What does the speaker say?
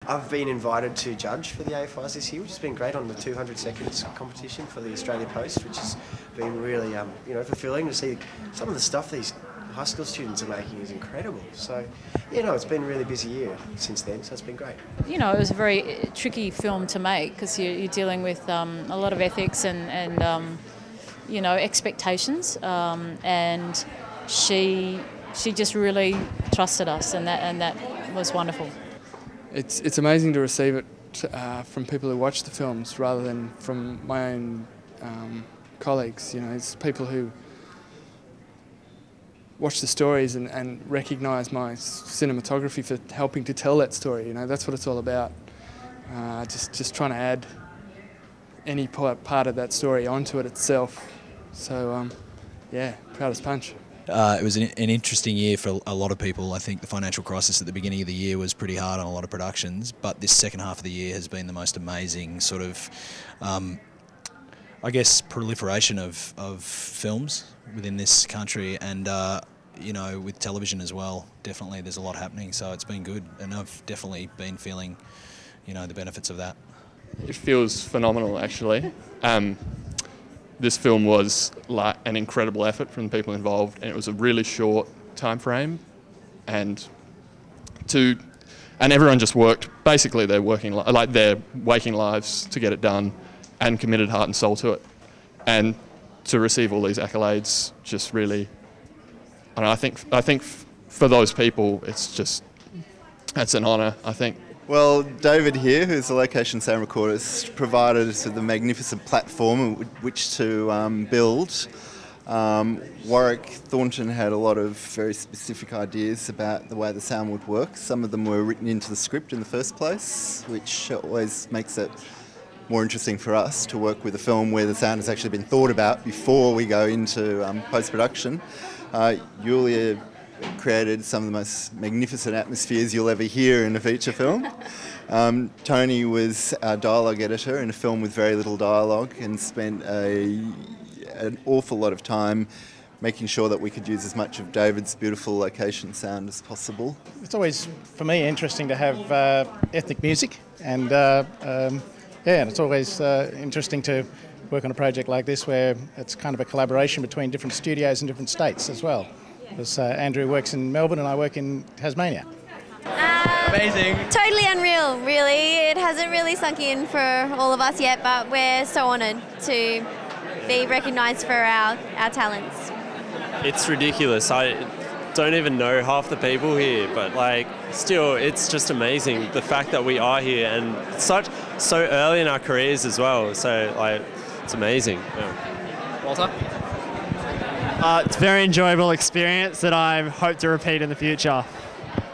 I've been invited to judge for the AFIs this year, which has been great on the 200 seconds competition for the Australia Post, which has been really, fulfilling to see some of the stuff these high school students are making is incredible. So, it's been a really busy year since then, so it's been great. It was a very tricky film to make because you're dealing with a lot of ethics and expectations, and she just really trusted us, and that was wonderful. It's amazing to receive it from people who watch the films rather than from my own colleagues. It's people who watch the stories and recognise my cinematography for helping to tell that story. That's what it's all about. Just trying to add any part of that story onto it itself. So, proud as punch. It was an interesting year for a lot of people. I think the financial crisis at the beginning of the year was pretty hard on a lot of productions, but this second half of the year has been the most amazing sort of, proliferation of films within this country, and with television as well. Definitely there's a lot happening, so it's been good, and I've definitely been feeling the benefits of that. It feels phenomenal, actually. This film was like an incredible effort from the people involved, and it was a really short time frame, and everyone just worked basically their their waking lives to get it done, and committed heart and soul to it, and to receive all these accolades just really. I think for those people, it's an honour, I think. Well, David here, who's the location sound recorder, has provided us with a magnificent platform which to build. Warwick Thornton had a lot of very specific ideas about the way the sound would work. Some of them were written into the script in the first place, which always makes it more interesting for us to work with a film where the sound has actually been thought about before we go into post-production. Yulia created some of the most magnificent atmospheres you'll ever hear in a feature film. Tony was our dialogue editor in a film with very little dialogue, and spent an awful lot of time making sure that we could use as much of David's beautiful location sound as possible. It's always, for me, interesting to have ethnic music, and and it's always interesting to work on a project like this where it's kind of a collaboration between different studios in different states as well. Because Andrew works in Melbourne and I work in Tasmania. Amazing. Totally unreal, really. It hasn't really sunk in for all of us yet, but we're so honoured to be recognised for our talents. It's ridiculous. I don't even know half the people here, but still, it's just amazing the fact that we are here, and so early in our careers as well. So it's amazing. Yeah. Walter? It's a very enjoyable experience that I hope to repeat in the future.